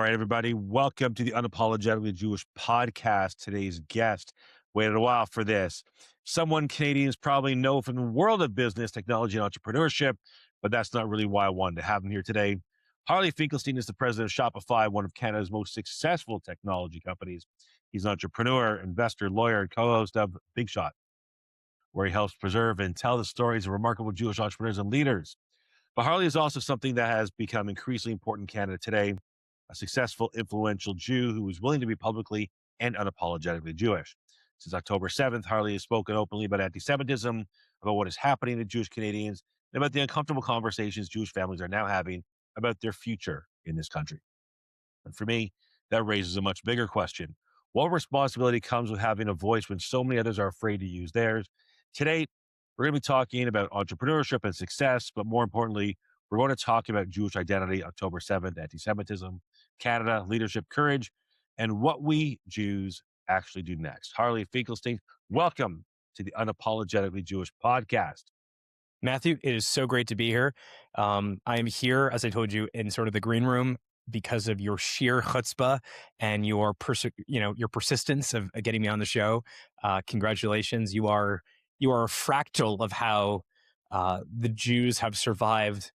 right, everybody. Welcome to the Unapologetically Jewish podcast. Today's guest waited a while for this. Someone Canadians probably know from the world of business, technology, and entrepreneurship, but that's not really why I wanted to have him here today. Harley Finkelstein is the president of Shopify, one of Canada's most successful technology companies. He's an entrepreneur, investor, lawyer, and co-host of Big Shot, where he helps preserve and tell the stories of remarkable Jewish entrepreneurs and leaders. But Harley is also something that has become increasingly important in Canada today, a successful, influential Jew who is willing to be publicly and unapologetically Jewish. Since October 7th, Harley has spoken openly about anti-Semitism, about what is happening to Jewish Canadians, and about the uncomfortable conversations Jewish families are now having about their future in this country. And for me, that raises a much bigger question. What responsibility comes with having a voice when so many others are afraid to use theirs? Today, we're going to be talking about entrepreneurship and success, but more importantly, we're going to talk about Jewish identity, October 7th, anti-Semitism, Canada, leadership, courage, and what we Jews actually do next. Harley Finkelstein, welcome to the Unapologetically Jewish podcast. Matthew, it is so great to be here. I am here, as I told you, in sort of the green room because of your sheer chutzpah and your persistence of getting me on the show. Congratulations. You are a fractal of how the Jews have survived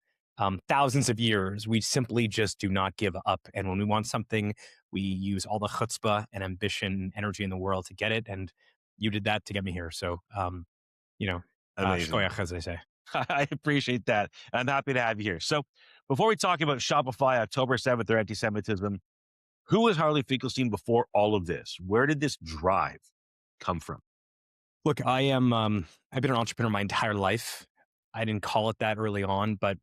thousands of years. We simply just do not give up. And when we want something, we use all the chutzpah and ambition and energy in the world to get it. And you did that to get me here. So, Amazing. shkoyach, as they say. I appreciate that. I'm happy to have you here. So before we talk about Shopify, October 7th, or anti-Semitism, who was Harley Finkelstein before all of this? Where did this drive come from? Look, I've been an entrepreneur my entire life. I didn't call it that early on, but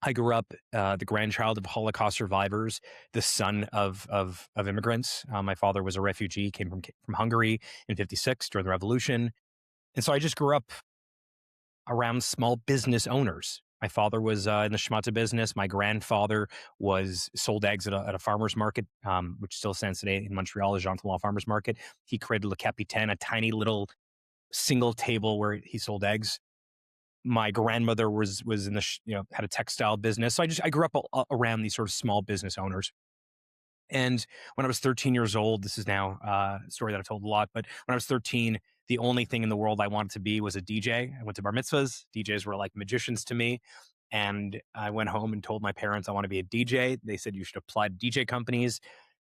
I grew up the grandchild of Holocaust survivors, the son of immigrants. My father was a refugee, came from Hungary in '56 during the revolution. And so I just grew up around small business owners. My father was in the schmata business. My grandfather sold eggs at a farmer's market, which still stands today in Montreal, as Jean Talon Farmer's Market. He created Le Capitaine, a tiny little single table where he sold eggs. My grandmother was in the had a textile business. So I grew up around these sort of small business owners. And when I was 13 years old, this is now a story that I've told a lot, but when I was 13, the only thing in the world I wanted to be was a DJ. I went to bar mitzvahs. DJs were like magicians to me. And I went home and told my parents I want to be a DJ. They said, you should apply to DJ companies.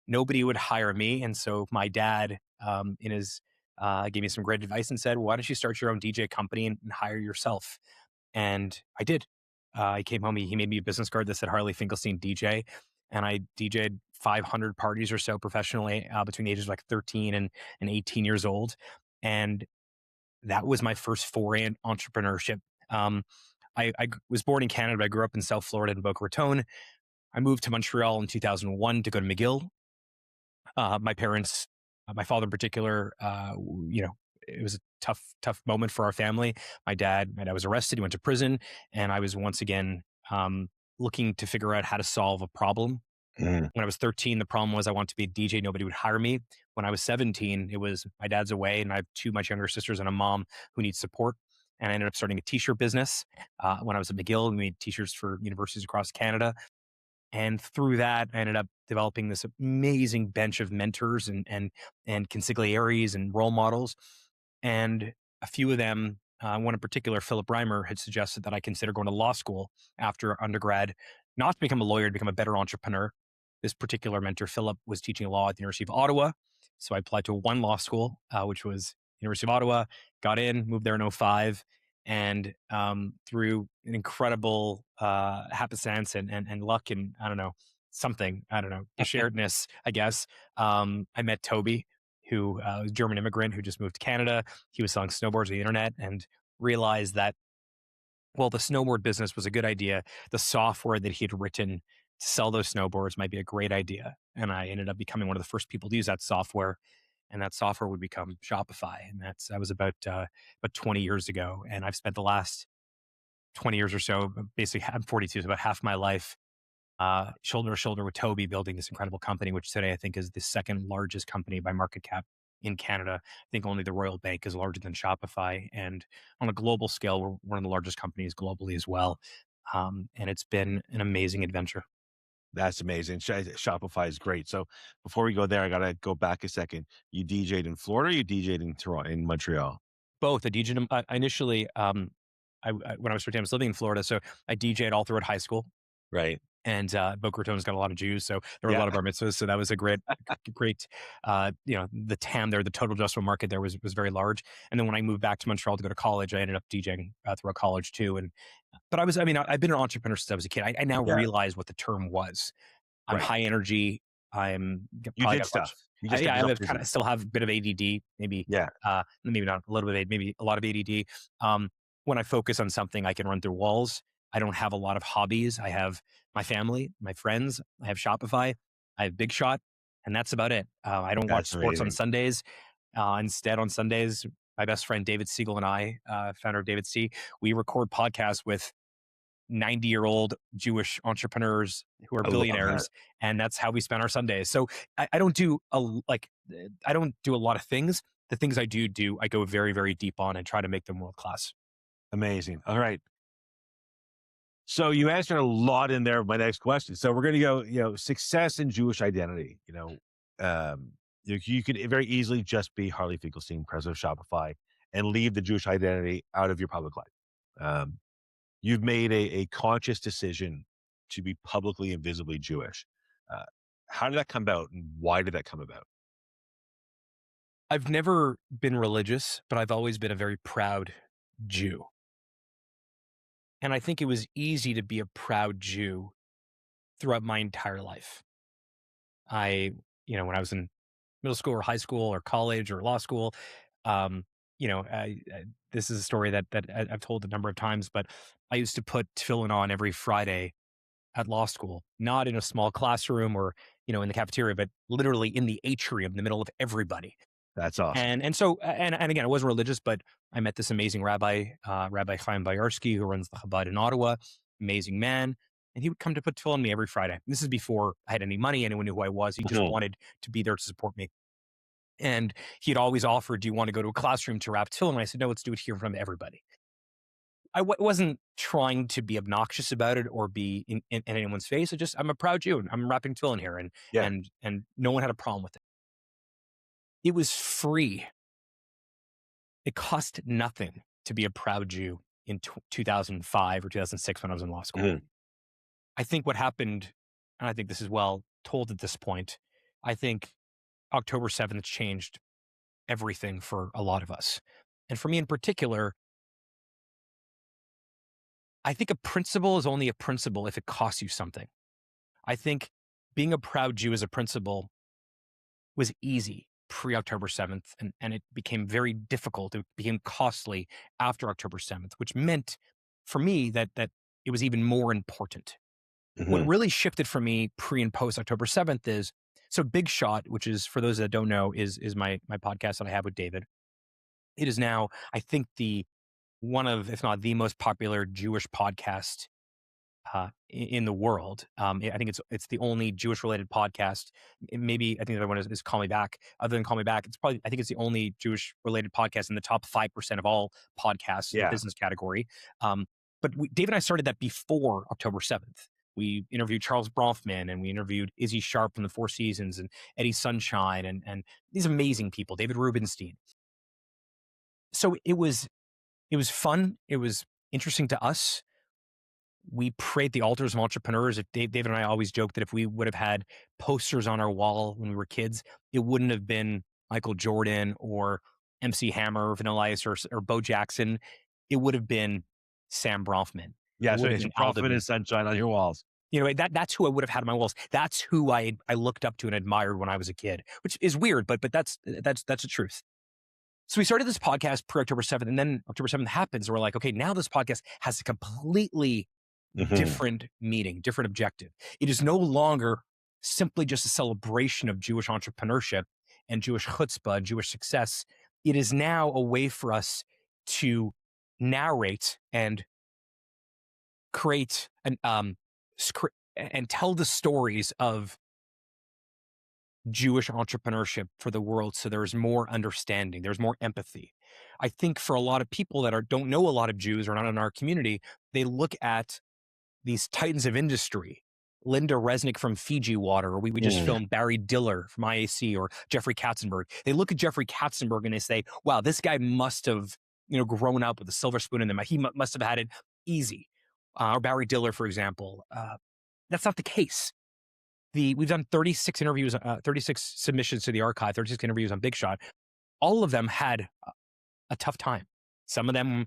Nobody would hire me. And so my dad, gave me some great advice and said, why don't you start your own DJ company and hire yourself? And I did. I came home, he made me a business card that said Harley Finkelstein DJ. And I DJ'd 500 parties or so professionally between the ages of like 13 and 18 years old. And that was my first foray in entrepreneurship. I was born in Canada, but I grew up in South Florida in Boca Raton. I moved to Montreal in 2001 to go to McGill. My parents, my father in particular, it was a tough moment for our family. My dad was arrested. He went to prison. And I was once again looking to figure out how to solve a problem. When I was 13, the problem was I wanted to be a DJ. Nobody would hire me. When I was 17, it was my dad's away and I have two much younger sisters and a mom who needs support. And I ended up starting a t-shirt business. When I was at McGill, we made t-shirts for universities across Canada. And through that, I ended up developing this amazing bench of mentors and consiglieres and role models. And a few of them, one in particular, Philip Reimer, had suggested that I consider going to law school after undergrad, not to become a lawyer, to become a better entrepreneur. This particular mentor, Philip, was teaching law at the University of Ottawa. So I applied to one law school, which was University of Ottawa, got in, moved there in '05. And through an incredible happenstance and luck and sharedness, I guess, I met Toby, who was a German immigrant who just moved to Canada. He was selling snowboards on the internet and realized that, well, the snowboard business was a good idea. The software that he had written to sell those snowboards might be a great idea. And I ended up becoming one of the first people to use that software. And that software would become Shopify. And that was about 20 years ago. And I've spent the last 20 years or so, basically, I'm 42, so about half my life, shoulder to shoulder with Toby, building this incredible company, which today I think is the second largest company by market cap in Canada. I think only the Royal Bank is larger than Shopify. And on a global scale, we're one of the largest companies globally as well. And it's been an amazing adventure. That's amazing. Shopify is great. So before we go there, I gotta go back a second. You DJ'd in Florida, or you DJ'd in Toronto, in Montreal, Both. I DJed initially. When I was 14, I was living in Florida, so I DJed all throughout high school. right? And Boca Raton's got a lot of Jews, so there were a Yeah, lot of bar mitzvahs. So that was a great. The TAM there, the total addressable market there was very large. And then when I moved back to Montreal to go to college, I ended up DJing throughout college too. But I've been an entrepreneur since I was a kid. I now yeah, realize what the term was. I'm right. high energy. You Probably did got a bunch. stuff. You just Yeah, kept I yourself have kind busy. of still have a bit of ADD, Yeah, maybe not a little bit, maybe a lot of ADD. When I focus on something, I can run through walls. I don't have a lot of hobbies. I have my family, my friends. I have Shopify. I have Big Shot, and that's about it. I don't watch that's sports on amazing. Sundays. Instead, on Sundays, my best friend David Siegel and I, founder of David C, we record podcasts with 90-year-old Jewish entrepreneurs who are I love that. billionaires, and that's how we spend our Sundays. So I don't do I don't do a lot of things. The things I do, I go very, very deep on and try to make them world class. Amazing. All right. So you answered a lot in there of my next question. So we're going to go, success and Jewish identity. You could very easily just be Harley Finkelstein, president of Shopify, and leave the Jewish identity out of your public life. Um, you've made a conscious decision to be publicly and visibly Jewish. Uh, how did that come about, and why did that come about? I've never been religious, but I've always been a very proud Jew. And I think it was easy to be a proud Jew throughout my entire life. When I was in middle school or high school or college or law school, um, this is a story that I've told a number of times, but I used to put tefillin on every Friday at law school, not in a small classroom or, in the cafeteria, but literally in the atrium, in the middle of everybody. That's awesome. And again, I wasn't religious, but I met this amazing rabbi, Rabbi Chaim Bayarsky, who runs the Chabad in Ottawa. Amazing man, and he would come to put tefillin on me every Friday. This is before I had any money. Anyone knew who I was. He just Mhm. wanted to be there to support me. And he'd always offered, "Do you want to go to a classroom to wrap tefillin?" And I said, "No, let's do it here in front of everybody." Wasn't trying to be obnoxious about it or be in anyone's face. I'm a proud Jew. And I'm wrapping tefillin here, and Yeah. and no one had a problem with it. It was free. It cost nothing to be a proud Jew in 2005 or 2006 when I was in law school. Mhm. I think what happened, and I think this is well told at this point, I think October 7th changed everything for a lot of us. And for me in particular, I think a principle is only a principle if it costs you something. I think being a proud Jew as a principle was easy pre October 7th, and it became very difficult. It became costly after October 7th, which meant for me that it was even more important. What Mhm. really shifted for me pre and post October 7th is so Big Shot, which is for those that don't know, is my podcast that I have with David. It is now, I think, the one of, if not the most popular Jewish podcast in the world. I think it's the only Jewish related podcast. Maybe I think the other one is Call Me Back. Other than Call Me Back, I think it's the only Jewish related podcast in the top 5% of all podcasts in the Yeah. business category. But Dave and I started that before October 7th. We interviewed Charles Bronfman, and we interviewed Izzy Sharp from the Four Seasons, and Eddie Sunshine, and these amazing people, David Rubenstein. So it was fun. It was interesting to us. We prayed the altars of entrepreneurs. If David and I always joke that if we would have had posters on our wall when we were kids, it wouldn't have been Michael Jordan or MC Hammer or Vanilla Ice or Bo Jackson. It would have been Sam Bronfman. Yeah. It So would have it's been profit Aldaban. and sunshine on your walls. That's who I would have had on my walls. That's who I looked up to and admired when I was a kid, which is weird, but that's the truth. So we started this podcast pre October 7th, and then October 7th happens. And we're like, okay, now this podcast has a completely Mhm. different meaning, different objective. It is no longer simply just a celebration of Jewish entrepreneurship and Jewish chutzpah and Jewish success. It is now a way for us to narrate and create and tell the stories of Jewish entrepreneurship for the world, so there's more understanding, there's more empathy. I think for a lot of people that don't know a lot of Jews or not in our community, they look at these titans of industry Linda Resnick from Fiji Water, or we just filmed Barry Diller from IAC, or Jeffrey Katzenberg. They look at Jeffrey Katzenberg and they say, wow, this guy must have, grown up with a silver spoon in him. He must have had it easy. Or Barry Diller, for example. That's not the case. We've done 36 interviews, 36 submissions to the archive, 36 interviews on Big Shot. All of them had a tough time. Some of them,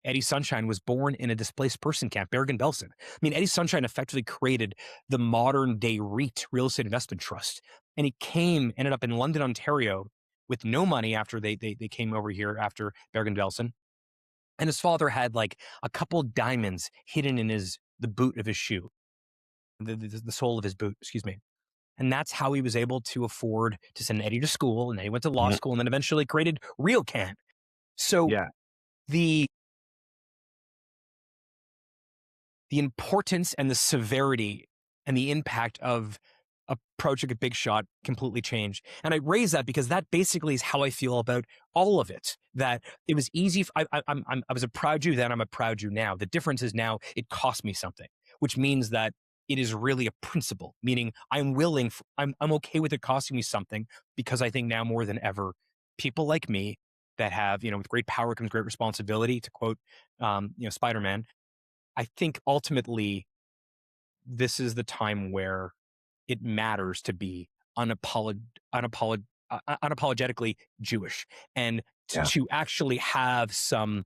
Eddie Sunshine was born in a displaced person camp, Bergen-Belsen. I mean, Eddie Sunshine effectively created the modern day REIT, Real Estate Investment Trust. And he ended up in London, Ontario with no money after they came over here after Bergen-Belsen. And his father had like a couple diamonds hidden in the boot of his shoe, the sole of his boot, excuse me. And that's how he was able to afford to send Eddie to school. And then he went to law school and then eventually created RealCan. So the importance and the severity and the impact of a project at Big Shot completely changed. And I raise that because that basically is how I feel about all of it. That it was easy. I was a proud Jew then, I'm a proud Jew now. The difference is now it cost me something, which means that it is really a principle, meaning I'm okay with it costing me something, because I think now more than ever, people like me that have, with great power comes great responsibility, to quote, Spider-Man. I think ultimately this is the time where it matters to be unapologetically Jewish, and to actually have some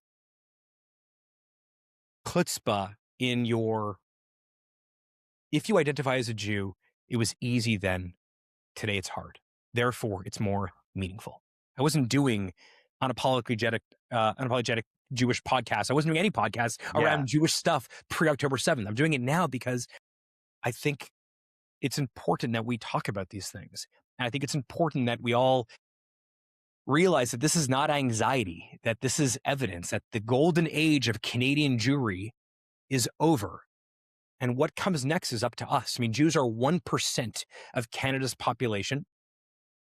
chutzpah in if you identify as a Jew, it was easy then. Today it's hard. Therefore, it's more meaningful. I wasn't doing unapologetic Jewish podcasts. I wasn't doing any podcasts around Jewish stuff pre-October 7th. I'm doing it now because I think it's important that we talk about these things. And I think it's important that we all realize that this is not anxiety, that this is evidence that the golden age of Canadian Jewry is over. And what comes next is up to us. I mean, Jews are 1% of Canada's population,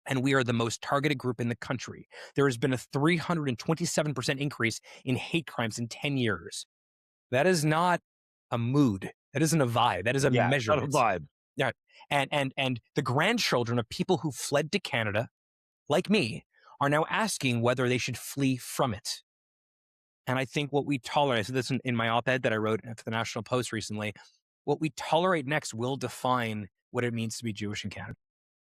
and we are the most targeted group in the country. There has been a 327% increase in hate crimes in 10 years. That is not a mood. That isn't a vibe. That is a measurement. Not a vibe. Yeah. And the grandchildren of people who fled to Canada, like me, are now asking whether they should flee from it. And I think what we tolerate, so this in my op-ed that I wrote for the National Post recently, what we tolerate next will define what it means to be Jewish in Canada.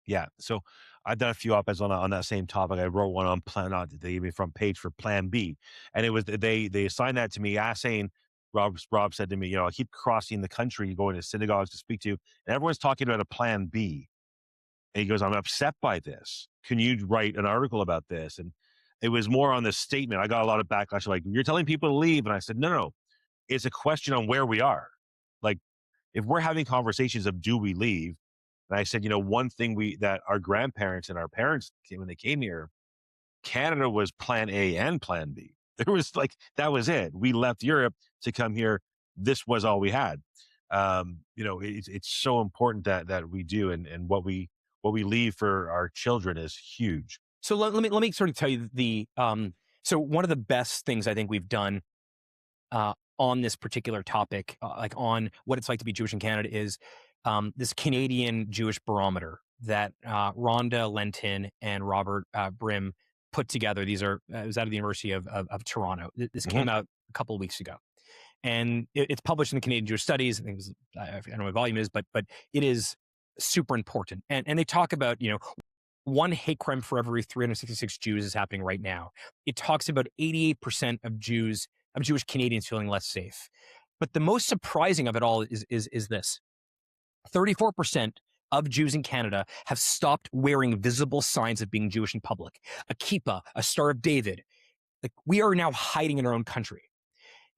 Yeah. So I've done a few op-eds on that same topic. I wrote one on they gave me front page for Plan B. And it was, they assigned that to me, saying, Rob said to me, I keep crossing the country, going to synagogues to speak to, and everyone's talking about a Plan B. And he goes, I'm upset by this. Can you write an article about this? And it was more on the statement. I got a lot of backlash, like, you're telling people to leave. And I said, no. It's a question on where we are. Like, if we're having conversations of do we leave? And I said, one thing that our grandparents and our parents, when they came here, Canada was Plan A and Plan B. There was that was it. We left Europe to come here. This was all we had. It's so important that we do, and what we leave for our children is huge. So let me sort of tell you so one of the best things I think we've done on this particular topic, on what it's like to be Jewish in Canada, is this Canadian Jewish barometer that Rhonda Lenton and Robert Brim put together. These it was out of the University of Toronto. This came out a couple of weeks ago, and it's published in the Canadian Jewish Studies. I don't know what volume it is, but it is super important. And they talk about, one hate crime for every 366 Jews is happening right now. It talks about 88% of Jewish Canadians feeling less safe. But the most surprising of it all is this: 34% of Jews in Canada have stopped wearing visible signs of being Jewish in public. A kippah, a Star of David. We are now hiding in our own country.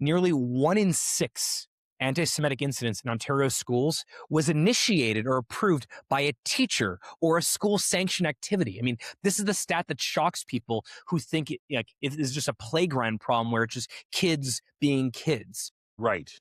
Nearly 1 in 6 anti-Semitic incidents in Ontario schools was initiated or approved by a teacher or a school-sanctioned activity. I mean, this is the stat that shocks people who think it is just a playground problem where it's just kids being kids. Right.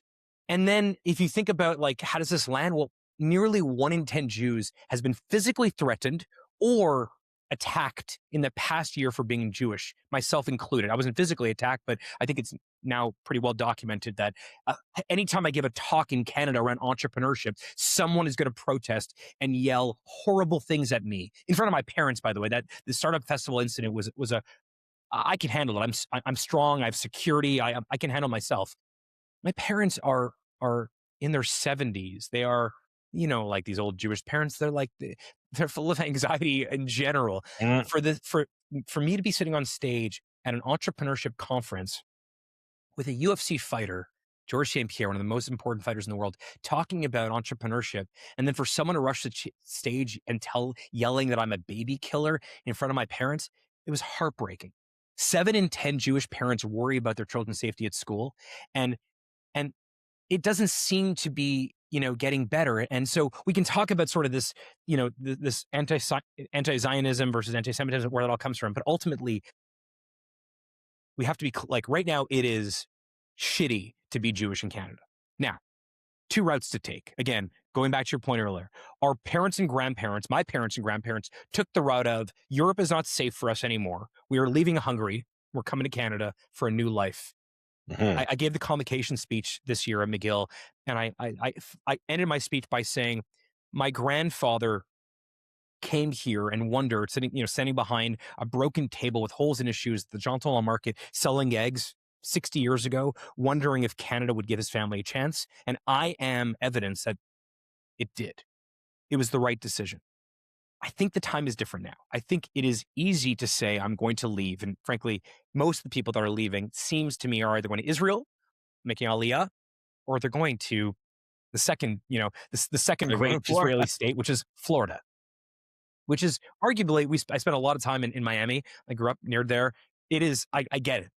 And then if you think about how does this land? Well, nearly 1 in 10 Jews has been physically threatened or attacked in the past year for being Jewish, myself included. I wasn't physically attacked, but I think it's now pretty well documented that anytime I give a talk in Canada around entrepreneurship, someone is going to protest and yell horrible things at me in front of my parents. By the way, that the startup festival incident was a I can handle it. I'm strong. I have security. I can handle myself. My parents are in their 70s. They are, like these old Jewish parents. They're full of anxiety in general. Mm. For me to be sitting on stage at an entrepreneurship conference with a UFC fighter, George St. Pierre, one of the most important fighters in the world, talking about entrepreneurship, and then for someone to rush the stage and yelling that I'm a baby killer in front of my parents, it was heartbreaking. 7 in 10 Jewish parents worry about their children's safety at school, and it doesn't seem to be getting better. And so we can talk about sort of this this anti-Zionism versus anti-Semitism, where that all comes from, but ultimately we have to be like, right now it is shitty to be Jewish in Canada. Now, 2 routes to take. Again, going back to your point earlier, our parents and grandparents, my parents and grandparents, took the route of Europe is not safe for us anymore. We are leaving Hungary. We're coming to Canada for a new life. Mhm. I gave the convocation speech this year at McGill, and I ended my speech by saying, my grandfather came here and wondered, standing behind a broken table with holes in his shoes at the Jean Talon market, selling eggs 60 years ago, wondering if Canada would give his family a chance. And I am evidence that it did. It was the right decision. I think the time is different now. I think it is easy to say I'm going to leave. And frankly, most of the people that are leaving seems to me are either going to Israel, making Aliyah, or they're going to the second, the second They're going great to Florida. Israeli state, which is Florida, which is arguably, I spent a lot of time in Miami. I grew up near there. It is, I get it.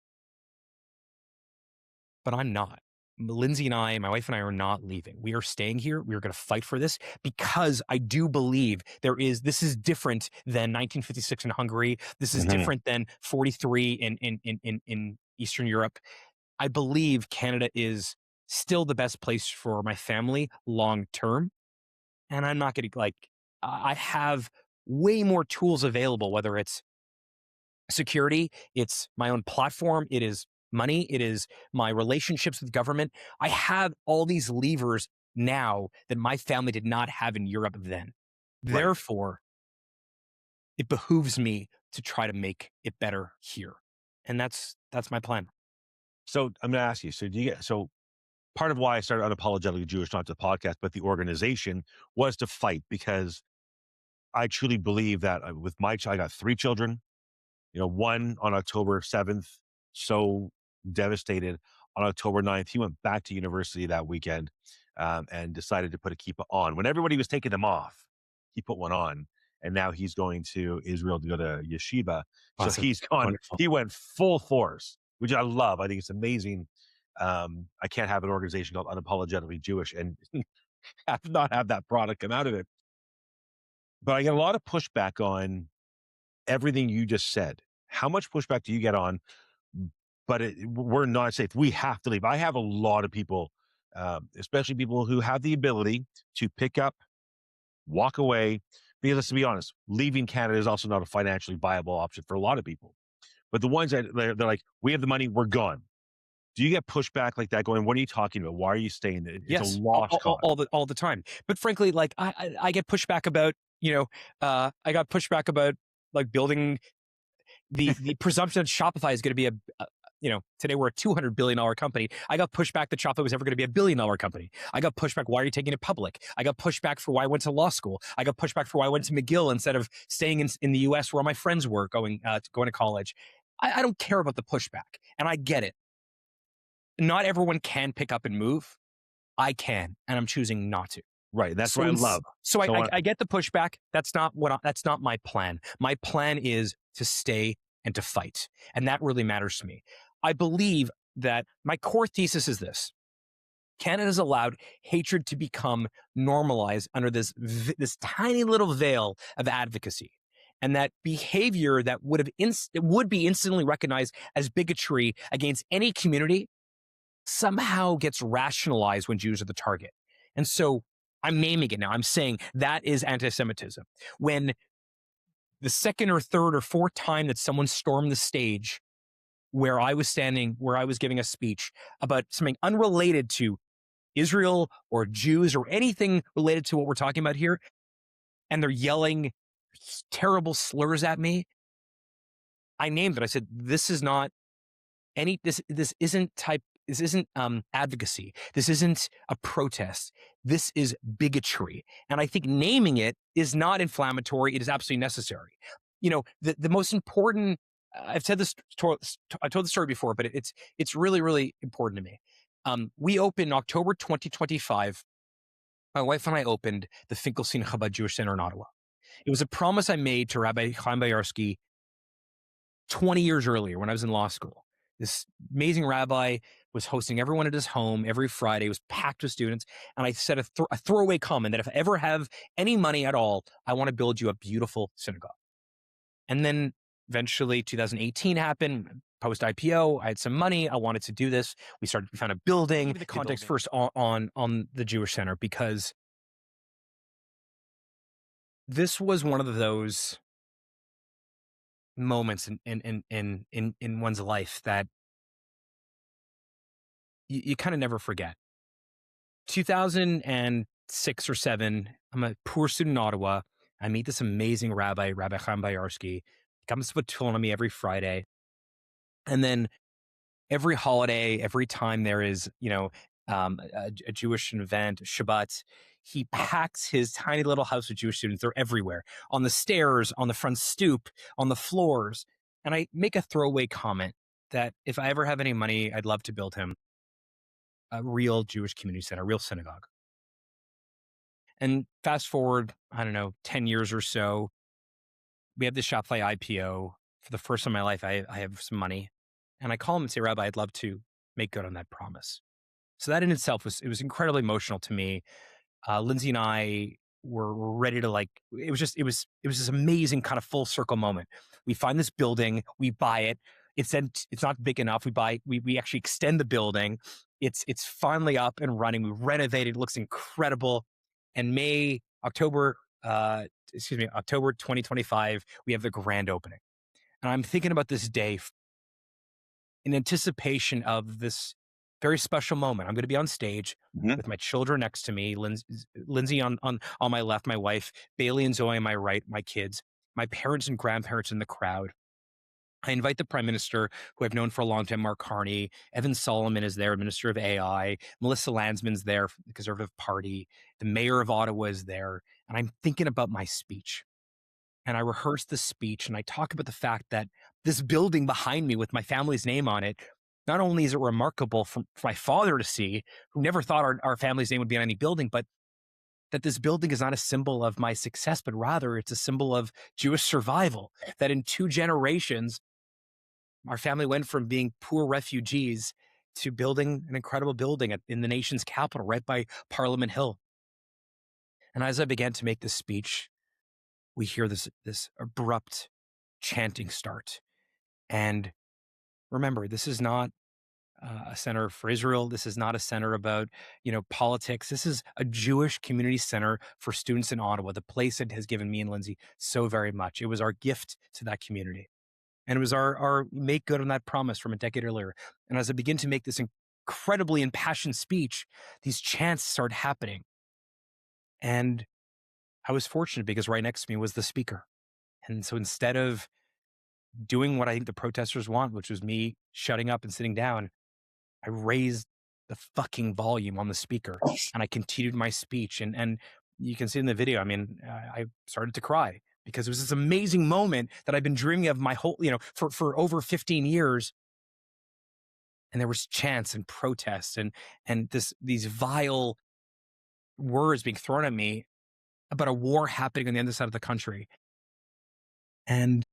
But I'm not. Lindsay and I, my wife and I, are not leaving. We are staying here. We are going to fight for this because I do believe this is different than 1956 in Hungary. This is Mhm. different than 43 in Eastern Europe. I believe Canada is still the best place for my family long term. And I'm not going to I have way more tools available, whether it's security, it's my own platform, it is money, it is my relationships with government. I have all these levers now that my family did not have in Europe then. Right. Therefore, it behooves me to try to make it better here. And that's my plan. So I'm going to ask you, so part of why I started Unapologetically Jewish, not the podcast, but the organization, was to fight, because I truly believe that with my child, I got 3 children, one on October 7th, so devastated. On October 9th, he went back to university that weekend, and decided to put a kippah on. When everybody was taking them off, he put one on. And now he's going to Israel to go to yeshiva. So Awesome. he's gone, Wonderful. he went full force, which I love. I think it's amazing. I can't have an organization called Unapologetically Jewish and not have that product come out of it. But I get a lot of pushback on everything you just said. How much pushback do you get on, but we're not safe, we have to leave? I have a lot of people, especially people who have the ability to pick up, walk away, because let's be honest, leaving Canada is also not a financially viable option for a lot of people. But the ones that they're like, we have the money, we're gone. Do you get pushback like that going, what are you talking about? Why are you staying there? It's Yes, a lost cause. all the time. But frankly, I get pushback about, I got pushback about building the presumption that Shopify is going to be today we're a $200 billion company. I got pushback that Shopify was ever going to be a $1 billion company. I got pushback, why are you taking it public? I got pushback for why I went to law school. I got pushback for why I went to McGill instead of staying in the US where all my friends were going to college. I don't care about the pushback, and I get it. Not everyone can pick up and move. I can, and I'm choosing not to. Right. That's what I love. So I get the pushback. That's not my plan. My plan is to stay and to fight. And that really matters to me. I believe that my core thesis is this: Canada's allowed hatred to become normalized under this tiny little veil of advocacy. And that behavior that would be instantly recognized as bigotry against any community somehow gets rationalized when Jews are the target. And so I'm naming it now. I'm saying that is anti-Semitism. When the second or third or fourth time that someone stormed the stage where I was standing, where I was giving a speech about something unrelated to Israel or Jews or anything related to what we're talking about here, and they're yelling terrible slurs at me, I named it. I said, this is not this isn't advocacy. This isn't a protest. This is bigotry. And I think naming it is not inflammatory. It is absolutely necessary. The most important, I've said this, I told the story before, but it's really, really important to me. We opened October 2025. My wife and I opened the Finkelstein Chabad Jewish Center in Ottawa. It was a promise I made to Rabbi Chaim Boyarsky 20 years earlier when I was in law school. This amazing rabbi was hosting everyone at his home every Friday. It was packed with students. And I said a throwaway comment that if I ever have any money at all, I want to build you a beautiful synagogue. And then eventually 2018 happened, post IPO. I had some money. I wanted to do this. We found a building. The context first on the Jewish Center, because this was one of those moments in one's life that you kind of never forget. 2006 or 7, I'm a poor student in Ottawa. I meet this amazing rabbi, Rabbi Chaim Boyarsky. He comes to put tefillin on me every Friday. And then every holiday, every time there is, a Jewish event, Shabbat, he packs his tiny little house with Jewish students. They're everywhere, on the stairs, on the front stoop, on the floors. And I make a throwaway comment that if I ever have any money, I'd love to build him a real Jewish community center, a real synagogue. And fast forward, 10 years or so, we have this Shopify IPO. For the first time in my life, I have some money. And I call him and say, Rabbi, I'd love to make good on that promise. So that in itself was incredibly emotional to me. Lindsay and I were ready to it was this amazing kind of full circle moment. We find this building, we buy it. It's not big enough. We actually extend the building. It's finally up and running. We renovated. It looks incredible. And October 2025, we have the grand opening. And I'm thinking about this day in anticipation of this very special moment. I'm going to be on stage with my children next to me, Lindsay on my left, my wife, Bailey and Zoe on my right, my kids, my parents and grandparents in the crowd. I invite the Prime Minister, who I've known for a long time, Mark Carney. Evan Solomon is there, Minister of AI. Melissa Landsman's there from the Conservative Party. The Mayor of Ottawa is there. And I'm thinking about my speech. And I rehearse the speech, and I talk about the fact that this building behind me with my family's name on it, not only is it remarkable for my father to see, who never thought our family's name would be on any building, but that this building is not a symbol of my success, but rather it's a symbol of Jewish survival. That in 2 generations, our family went from being poor refugees to building an incredible building in the nation's capital, right by Parliament Hill. And as I began to make this speech, we hear this abrupt chanting start. And remember, this is not a center for Israel. This is not a center about, politics. This is a Jewish community center for students in Ottawa, the place that has given me and Lindsay so very much. It was our gift to that community. And it was our make good on that promise from a decade earlier. And as I begin to make this incredibly impassioned speech, these chants start happening. And I was fortunate because right next to me was the speaker. And so instead of doing what I think the protesters want, which was me shutting up and sitting down, I raised the fucking volume on the speaker and I continued my speech. And you can see in the video, I started to cry because it was this amazing moment that I've been dreaming of my whole, for over 15 years. And there was chants and protests and these vile words being thrown at me about a war happening on the other side of the country. And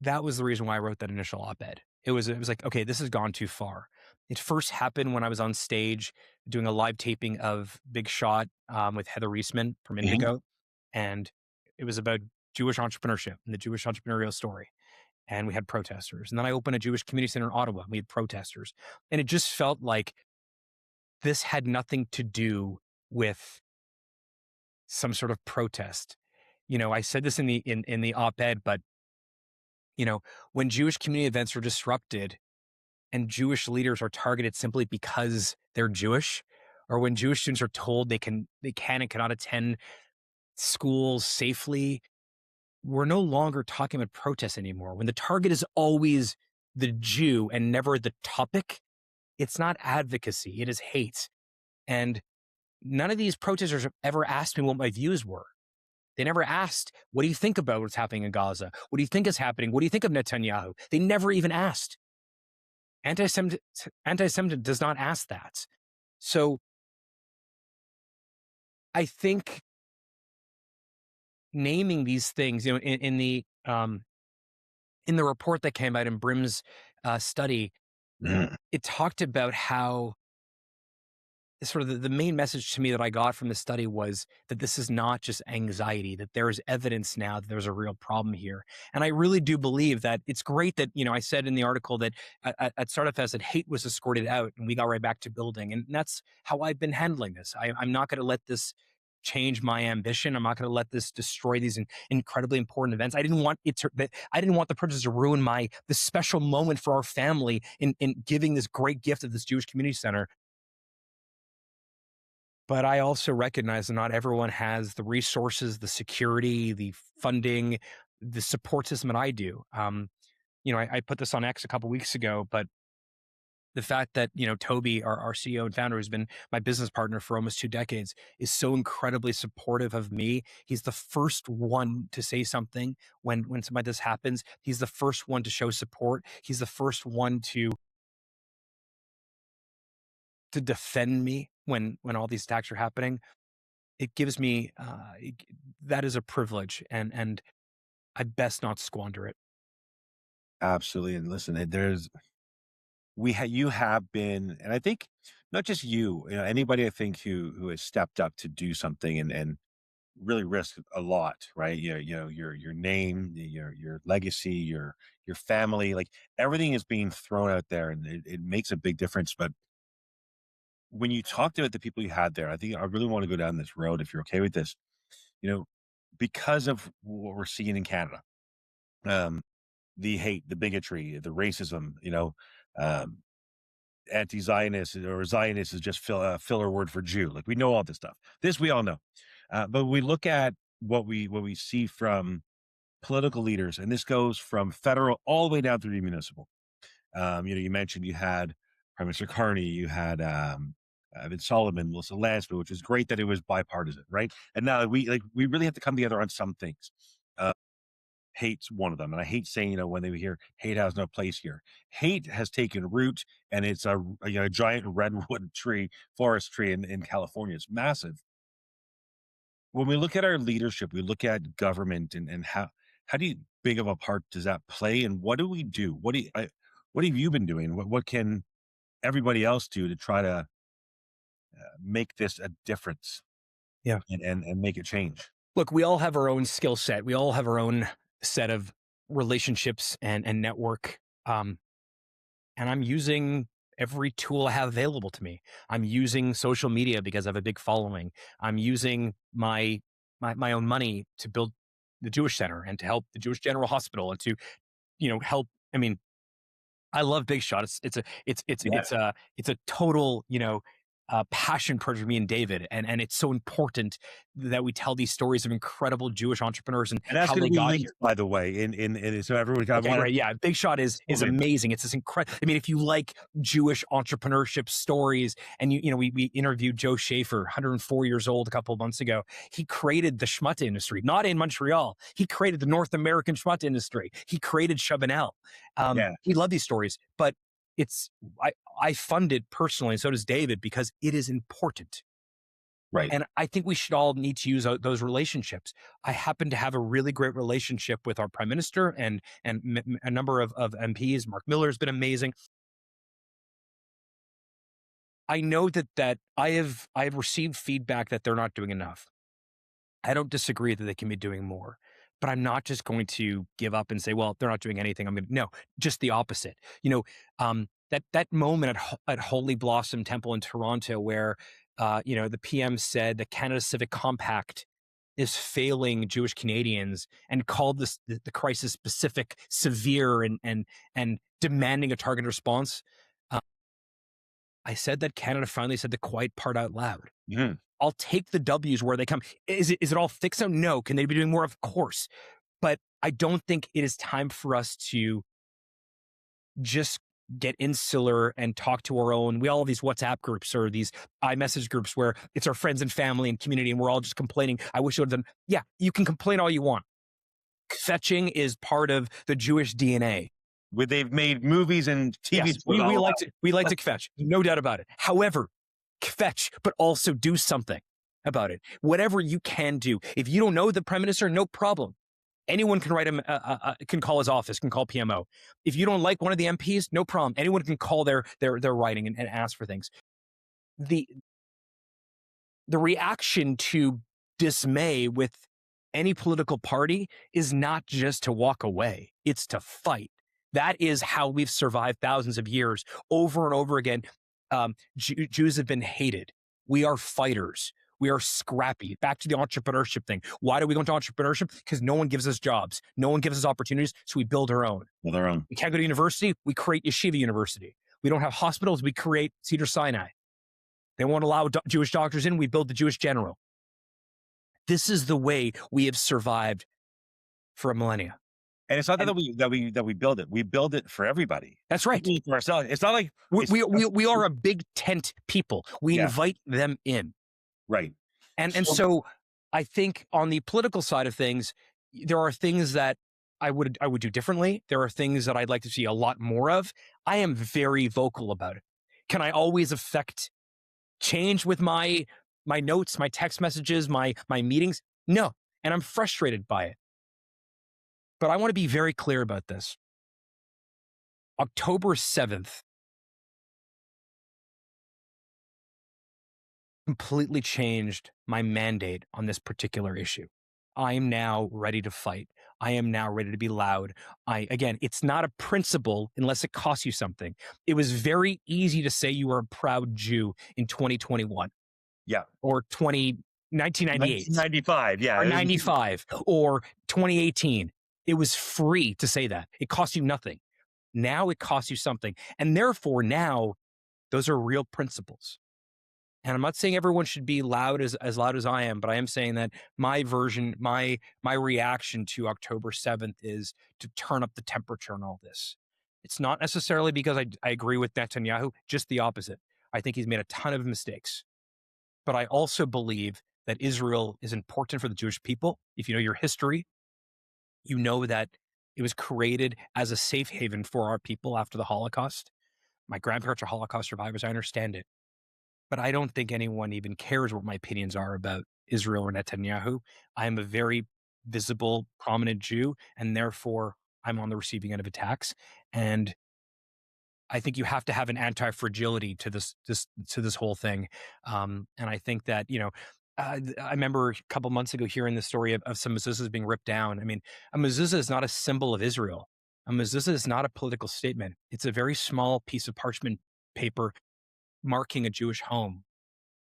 that was the reason why I wrote that initial op-ed. It was like, okay, this has gone too far. It first happened when I was on stage doing a live taping of Big Shot with Heather Reisman from Indigo. And it was about Jewish entrepreneurship and the Jewish entrepreneurial story. And we had protesters. And then I opened a Jewish community center in Ottawa. We had protesters. And it just felt like this had nothing to do with some sort of protest. I said this in the op-ed, but when Jewish community events are disrupted and Jewish leaders are targeted simply because they're Jewish, or when Jewish students are told they can and cannot attend schools safely, we're no longer talking about protests anymore. When the target is always the Jew and never the topic, it's not advocacy, it is hate. And none of these protesters have ever asked me what my views were. They never asked, what do you think about what's happening in Gaza? What do you think is happening? What do you think of Netanyahu? They never even asked. Anti-Semitism does not ask that. So I think naming these things, in the report that came out in Brim's study, it talked about how sort of the main message to me that I got from the study was that this is not just anxiety, that there is evidence now that there's a real problem here. And I really do believe that it's great that, I said in the article that at Startup Fest that hate was escorted out and we got right back to building. And that's how I've been handling this. I'm not going to let this change my ambition. I'm not going to let this destroy these incredibly important events. I didn't want the purchase to ruin this special moment for our family in giving this great gift of this Jewish community center. But I also recognize that not everyone has the resources, the security, the funding, the support system that I do. I put this on X a couple weeks ago, but the fact that, Toby, our CEO and founder, who's been my business partner for almost 2 decades, is so incredibly supportive of me. He's the first one to say something when something like this happens. He's the first one to show support. He's the first one to defend me when all these attacks are happening. It gives me that is a privilege, and I best not squander it. Absolutely. And listen, you have been, and I think not just anybody I think who has stepped up to do something and really risk a lot, right? Your name, your legacy, your family, like everything is being thrown out there, and it makes a big difference. But when you talked about the people you had there, I think I really want to go down this road if you're okay with this. You know, because of what we're seeing in Canada, um, the hate, the bigotry, the racism, um, anti-Zionist or Zionist is just filler word for Jew. Like we know all this stuff. This we all know, but we look at what we see from political leaders, and this goes from federal all the way down through the municipal. You mentioned you had Prime Minister Carney, you had Vince Solomon, Melissa Lansbury, which is great that it was bipartisan, right? And now we really have to come together on some things. Uh, Hate's one of them, and I hate saying when they hear hate has no place here. Hate has taken root, and it's a giant redwood forest tree in California. It's massive. When we look at our leadership, we look at government, and how do you big of a part does that play, and what do we do? What have you been doing? What can everybody else do to try to make this a difference? Yeah. And make it change. Look, we all have our own skill set. We all have our own set of relationships and network. And I'm using every tool I have available to me. I'm using social media because I have a big following. I'm using my own money to build the Jewish Center and to help the Jewish General Hospital and to, help. I mean, I love Big Shot. It's a total, passion project for me and David, and it's so important that we tell these stories of incredible Jewish entrepreneurs and And that's how going they to be got linked, here. by the way, in so everyone. Okay, right, yeah, Big Shot is amazing. It's this incredible. I mean, if you like Jewish entrepreneurship stories, and we interviewed Joe Schaefer, 104 years old, a couple of months ago. He created the schmutta industry, not in Montreal. He created the North American schmutta industry. He created Chabanel. We love these stories, but I fund it personally, and so does David, because it is important. Right. And I think we should all need to use those relationships. I happen to have a really great relationship with our prime minister and a number of MPs. Mark Miller has been amazing. I know that I have received feedback that they're not doing enough. I don't disagree that they can be doing more, but I'm not just going to give up and say, well, they're not doing anything. No, just the opposite. That moment at Holy Blossom Temple in Toronto where, the PM said the Canada Civic Compact is failing Jewish Canadians and called this the crisis specific, severe, and demanding a targeted response, uh, I said that Canada finally said the quiet part out loud. Mhm. I'll take the W's where they come. Is it all fixed now? No. Can they be doing more? Of course. But I don't think it is time for us to just get insular and talk to our own. We all have these WhatsApp groups or these iMessage groups where it's our friends and family and community, and we're all just complaining. I wish it would have done. Yeah, you can complain all you want. Fetching is part of the Jewish DNA. Where they've made movies and TV Yes, we like to fetch, no doubt about it. However, fetch, but also do something about it. Whatever you can do. If you don't know the prime minister, no problem. Anyone can write him, can call his office, can call PMO. If you don't like one of the MPs, no problem. Anyone can call their writing and ask for things. The reaction to dismay with any political party is not just to walk away, it's to fight. That is how we've survived thousands of years over and over again. Jews have been hated. We are fighters. We are scrappy. Back to the entrepreneurship thing. Why do we go into entrepreneurship? Because no one gives us jobs. No one gives us opportunities, so we build our own. Build our own. We can't go to university. We create Yeshiva University. We don't have hospitals. We create Cedar Sinai. They won't allow Jewish doctors in. We build the Jewish General. This is the way we have survived for a millennia. And it's not that we build it. We build it for everybody. That's right. For ourselves. It's not like we are a big tent people. We invite them in. Right. And so I think on the political side of things, there are things that I would do differently. There are things that I'd like to see a lot more of. I am very vocal about it. Can I always affect change with my notes, my text messages, my meetings? No. And I'm frustrated by it. But I want to be very clear about this. October 7th completely changed my mandate on this particular issue. I am now ready to fight. I am now ready to be loud. Again, it's not a principle unless it costs you something. It was very easy to say you were a proud Jew in 2021. Yeah. Or 1998. 1995, yeah. Or 95. Or 2018. It was free to say that. It cost you nothing. Now it costs you something. And therefore now those are real principles. And I'm not saying everyone should be loud as loud as I am, but I am saying that my version, my reaction to October 7th is to turn up the temperature on all this. It's not necessarily because I agree with Netanyahu, just the opposite. I think he's made a ton of mistakes. But I also believe that Israel is important for the Jewish people. If you know your history, you know that it was created as a safe haven for our people after the Holocaust. My grandparents are Holocaust survivors. I understand it. But I don't think anyone even cares what my opinions are about Israel or Netanyahu. I am a very visible, prominent Jew, and therefore I'm on the receiving end of attacks. And I think you have to have an anti-fragility to this whole thing. And I think that, I remember a couple months ago hearing the story of some mezuzahs being ripped down. I mean, a mezuzah is not a symbol of Israel. A mezuzah is not a political statement. It's a very small piece of parchment paper marking a Jewish home.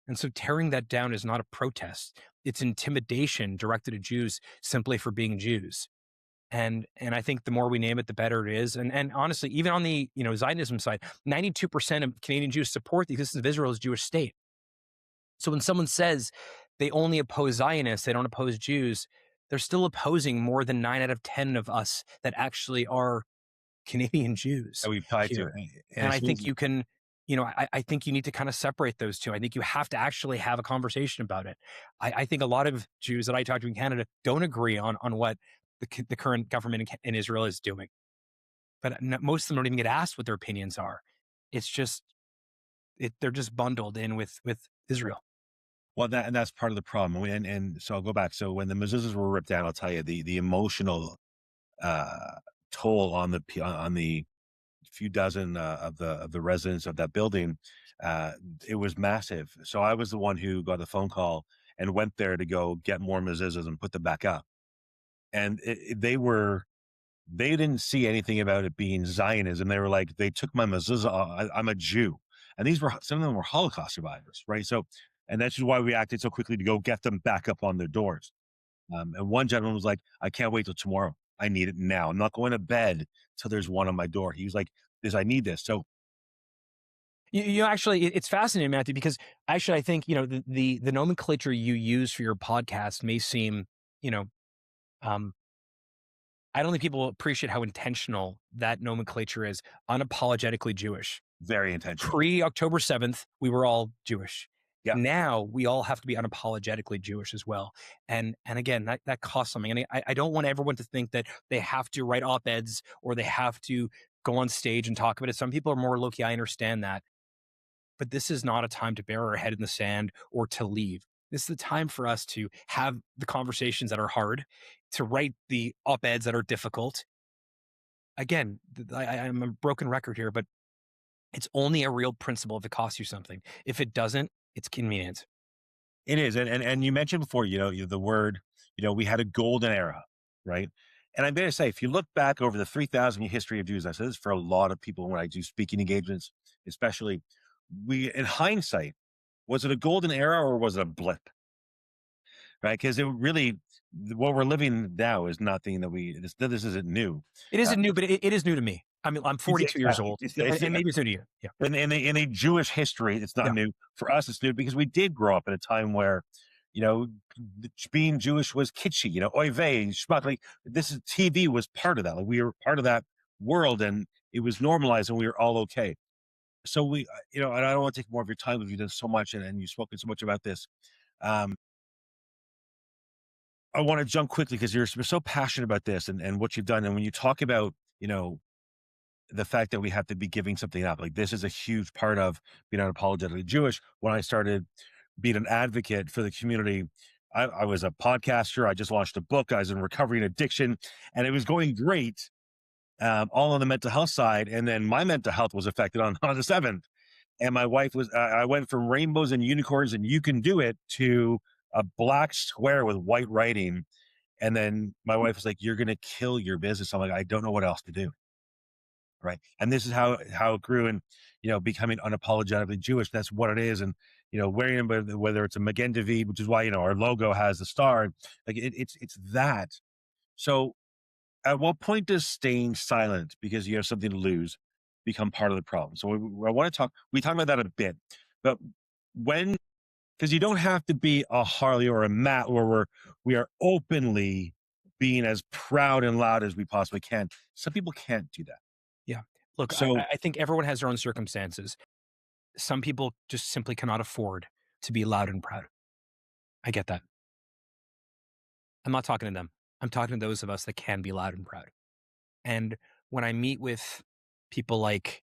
And so tearing that down is not a protest. It's intimidation directed at Jews simply for being Jews. And I think the more we name it, the better it is. And honestly, even on the Zionism side, 92% of Canadian Jews support the existence of Israel as a Jewish state. So when someone says they only oppose Zionists, they don't oppose Jews, they're still opposing more than 9 out of 10 of us that actually are Canadian Jews. That we've tied to. And I think you can, I think you need to kind of separate those two. I think you have to actually have a conversation about it. I think a lot of Jews that I talk to in Canada don't agree on what the current government in Israel is doing. But most of them don't even get asked what their opinions are. It's just, they're just bundled in with Israel. Well, that's part of the problem. And so I'll go back. So when the mezuzahs were ripped down, I'll tell you the emotional toll on the few dozen of the residents of that building, it was massive. So I was the one who got the phone call and went there to go get more mezuzahs and put them back up. And they didn't see anything about it being Zionism. They were like, they took my mezuzah. I'm a Jew. And some of them were Holocaust survivors, right? So, and that's just why we acted so quickly to go get them back up on their doors. And one gentleman was like, I can't wait till tomorrow. I need it now. I'm not going to bed till there's one on my door. He was like, this, I need this. So Actually, it's fascinating, Matthew, because actually, I think the nomenclature you use for your podcast may seem, you know, um, I don't think people appreciate how intentional that nomenclature is. Unapologetically Jewish. very intentional. Pre October 7th, we were all Jewish. Yeah. Now we all have to be unapologetically Jewish as well. And again, that costs something. And I don't want everyone to think that they have to write op-eds or they have to go on stage and talk about it. Some people are more low-key. I understand that. But this is not a time to bury our head in the sand or to leave. This is the time for us to have the conversations that are hard, to write the op-eds that are difficult. Again, I'm a broken record here, but it's only a real principle if it costs you something. If it doesn't, it's convenient. It is. And you mentioned before, the word, we had a golden era, right? And I'm going to say, if you look back over the 3,000 year history of Jews, I say this for a lot of people when I do speaking engagements, especially, in hindsight, was it a golden era or was it a blip? Right? Because it really, what we're living now is nothing this isn't new. It Uh, isn't new, but it is new to me. I mean, I'm 42 years exactly. old, and maybe it's new to you. Yeah. In a Jewish history, it's not Yeah. new. For us, it's new because we did grow up at a time where, you know, being Jewish was kitschy. Oy vey, schmuck. Like TV was part of that. Like we were part of that world, and it was normalized, and we were all okay. So and I don't want to take more of your time because you've done so much, and you've spoken so much about this. Um, I want to jump quickly because you're so passionate about this and what you've done, and when you talk about, the fact that we have to be giving something up. Like this is a huge part of being unapologetically Jewish. When I started being an advocate for the community, I was a podcaster. I just launched a book. I was in recovery and addiction, and it was going great, all on the mental health side. And then my mental health was affected on the 7th. And my wife I went from rainbows and unicorns and you can do it to a black square with white writing. And then my wife was like, you're going to kill your business. I'm like, I don't know what else to do. Right. And this is how it grew, and, becoming unapologetically Jewish. That's what it is. And, wearing, whether it's a Magen David, which is why, our logo has the star, like it's that. So at what point does staying silent because you have something to lose become part of the problem? So I want to we talked about that a bit, but when, because you don't have to be a Harley or a Matt where we are openly being as proud and loud as we possibly can. Some people can't do that. Yeah. Look, So I think everyone has their own circumstances. Some people just simply cannot afford to be loud and proud. I get that. I'm not talking to them. I'm talking to those of us that can be loud and proud. And when I meet with people like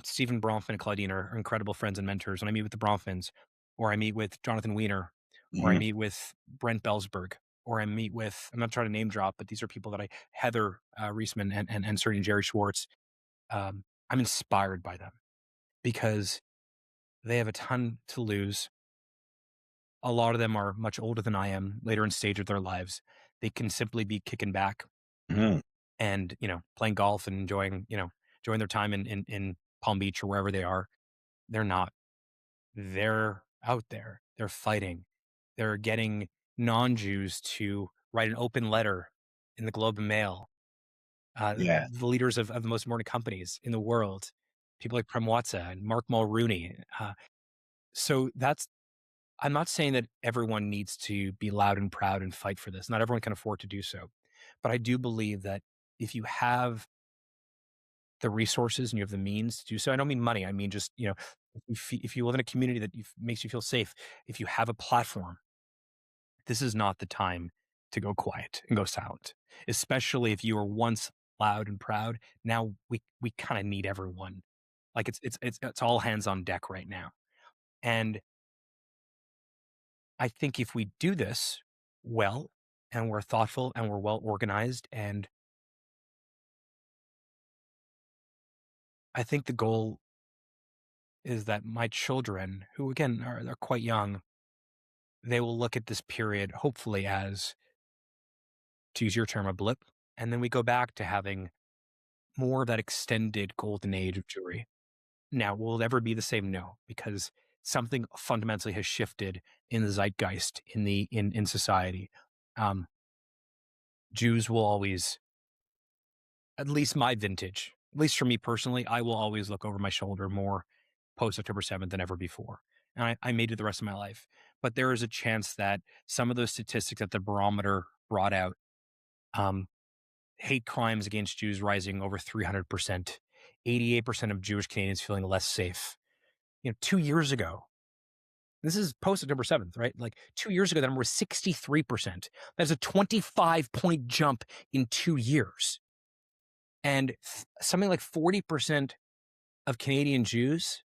Stephen Bronfman and Claudine are incredible friends and mentors, when I meet with the Bronfmans, or I meet with Jonathan Weiner, or I mhm, meet with Brent Belsberg, or I meet with, I'm not trying to name drop, but these are people that Heather Reisman and certainly Jerry Schwartz, I'm inspired by them because they have a ton to lose. A lot of them are much older than I am, later in stage of their lives. They can simply be kicking back mhm, and, playing golf and enjoying their time in Palm Beach or wherever they are. They're not. They're out there. They're fighting. They're getting non-Jews to write an open letter in the Globe and Mail. yeah, The leaders of the most important companies in the world, people like Prem Watsa and Mark Mulrooney. So that's, I'm not saying that everyone needs to be loud and proud and fight for this. Not everyone can afford to do so. But I do believe that if you have the resources and you have the means to do so, I don't mean money. I mean just, if you live in a community that makes you feel safe, if you have a platform, this is not the time to go quiet and go silent, especially if you were once loud and proud. Now we kind of need everyone. Like it's all hands on deck right now. And I think if we do this well and we're thoughtful and we're well organized, and I think the goal is that my children, who again are quite young, they will look at this period hopefully as, to use your term, a blip. And then we go back to having more of that extended golden age of Jewry. Now, will it ever be the same? No, because something fundamentally has shifted in the zeitgeist in society. Jews will always, at least my vintage, at least for me personally, I will always look over my shoulder more post October 7th than ever before. And I made it the rest of my life. But there is a chance that some of those statistics that the barometer brought out, hate crimes against Jews rising over 300%, 88% of Jewish Canadians feeling less safe. 2 years ago, this is post October 7th, right? Like 2 years ago, that number was 63%. That's a 25-point jump in 2 years. And something like 40% of Canadian Jews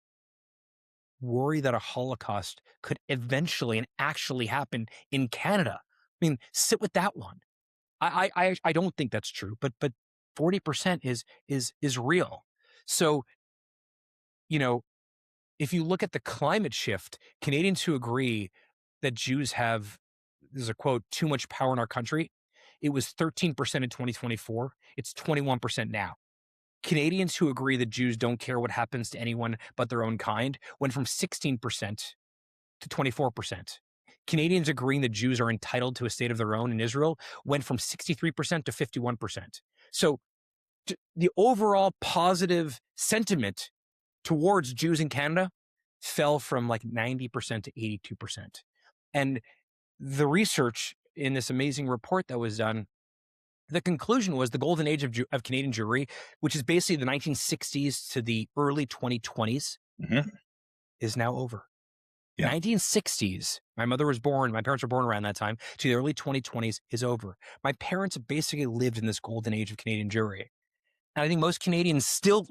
worry that a Holocaust could eventually and actually happen in Canada. I mean, sit with that one. I don't think that's true, but 40% is real. So, if you look at the climate shift, Canadians who agree that Jews have, there's a quote, too much power in our country, it was 13% in 2024. It's 21% now. Canadians who agree that Jews don't care what happens to anyone but their own kind went from 16% to 24%. Canadians agreeing that Jews are entitled to a state of their own in Israel went from 63% to 51%. So the overall positive sentiment towards Jews in Canada fell from like 90% to 82%. And the research in this amazing report that was done, the conclusion was the golden age of Canadian Jewry, which is basically the 1960s to the early 2020s, is now over. Yeah. 1960s, my parents were born around that time, to the early 2020s is over. My parents basically lived in this golden age of Canadian Jewry. And I think most Canadians still,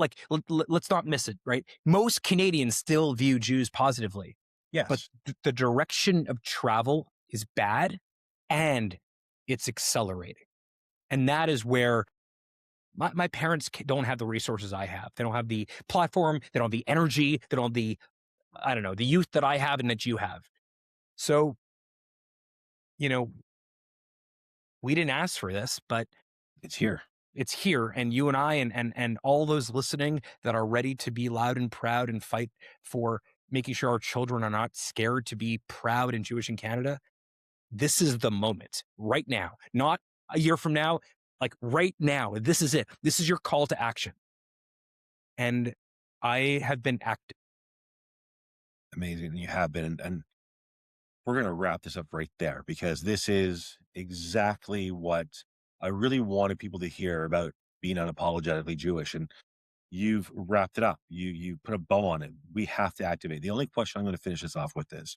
let's not miss it, right? Most Canadians still view Jews positively. Yes. But the direction of travel is bad and it's accelerating. And that is where my parents don't have the resources I have. They don't have the platform. They don't have the energy. They don't have the youth that I have and that you have. So, we didn't ask for this, but it's here. It's here. And you and I and all those listening that are ready to be loud and proud and fight for making sure our children are not scared to be proud and Jewish in Canada. This is the moment right now, not a year from now, like right now. This is it. This is your call to action. And I have been active. Amazing. You have been. And we're going to wrap this up right there, because this is exactly what I really wanted people to hear about being unapologetically Jewish. And you've wrapped it up. You put a bow on it. We have to activate. The only question I'm going to finish this off with is,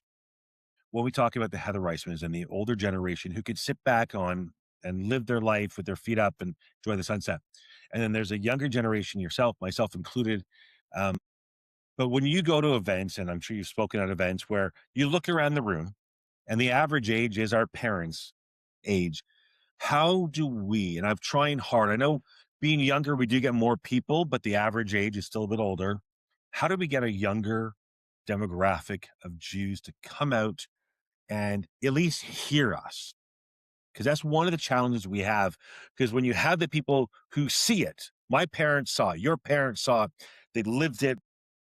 when we talk about the Heather Reismans and the older generation who could sit back on and live their life with their feet up and enjoy the sunset. And then there's a younger generation, yourself, myself included. But when you go to events, and I'm sure you've spoken at events, where you look around the room and the average age is our parents' age, how do we, and I'm trying hard, I know being younger, we do get more people, but the average age is still a bit older. How do we get a younger demographic of Jews to come out and at least hear us? Because that's one of the challenges we have. Because when you have the people who see it, my parents saw it, your parents saw it, they lived it,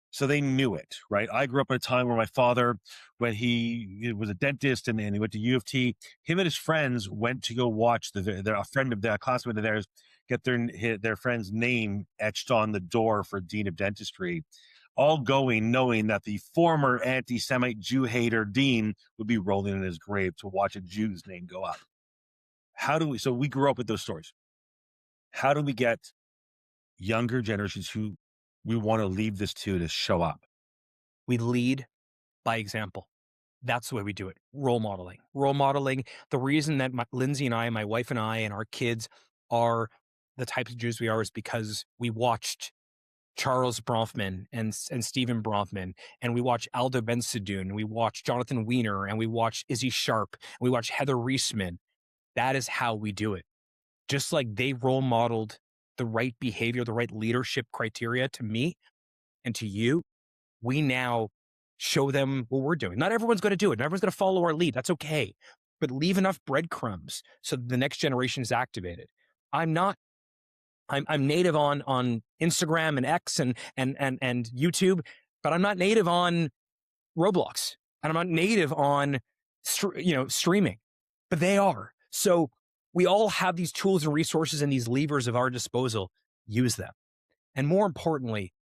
so they knew it, right? I grew up at a time where my father, when he was a dentist and he went to U of T, him and his friends went to go watch a friend of their classmate of theirs get their friend's name etched on the door for Dean of Dentistry, all going knowing that the former anti-Semite Jew hater Dean would be rolling in his grave to watch a Jew's name go up. So we grew up with those stories. How do we get younger generations who we want to leave this to show up? We lead by example. That's the way we do it. Role modeling. Role modeling. The reason that Lindsay and I, my wife and I, and our kids are the types of Jews we are is because we watched Charles Bronfman and Stephen Bronfman, and we watched Aldo Ben-Sadoun, and we watched Jonathan Weiner, and we watched Izzy Sharp, and we watched Heather Reisman. That is how we do it. Just like they role modeled the right behavior, the right leadership criteria to me and to you, we now show them what we're doing. Not everyone's going to do it. Not everyone's going to follow our lead. That's okay. But leave enough breadcrumbs so that the next generation is activated. I'm native on Instagram and X and YouTube, but I'm not native on Roblox, and I'm not native on streaming, but they are. So we all have these tools and resources and these levers of our disposal. Use them. And more importantly,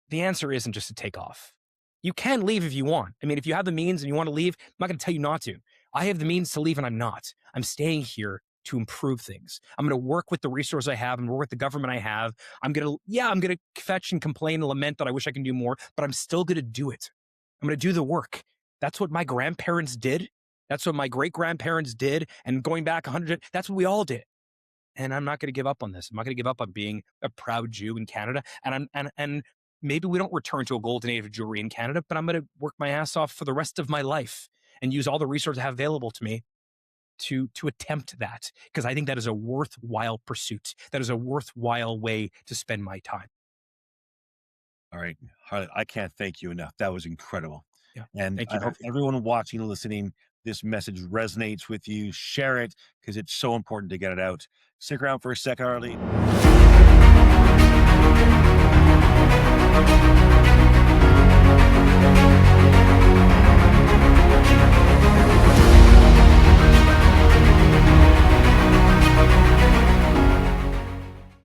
the answer isn't just to take off. You can leave if you want. I mean, if you have the means and you want to leave, I'm not going to tell you not to. I have the means to leave and I'm not. I'm staying here to improve things. I'm going to work with the resources I have and work with the government I have. I'm going to fetch and complain and lament that I wish I can do more, but I'm still going to do it. I'm going to do the work. That's what my grandparents did. That's what my great-grandparents did. And going back 100, that's what we all did. And I'm not going to give up on this. I'm not going to give up on being a proud Jew in Canada. And maybe we don't return to a golden age of Jewry in Canada, but I'm going to work my ass off for the rest of my life and use all the resources I have available to me to attempt that, because I think that is a worthwhile pursuit. That is a worthwhile way to spend my time. All right, Harley, I can't thank you enough. That was incredible. Yeah. And Thank you, I hope Matthew. everyone watching and listening, this message resonates with you. Share it because it's so important to get it out. Stick around for a second, Harley.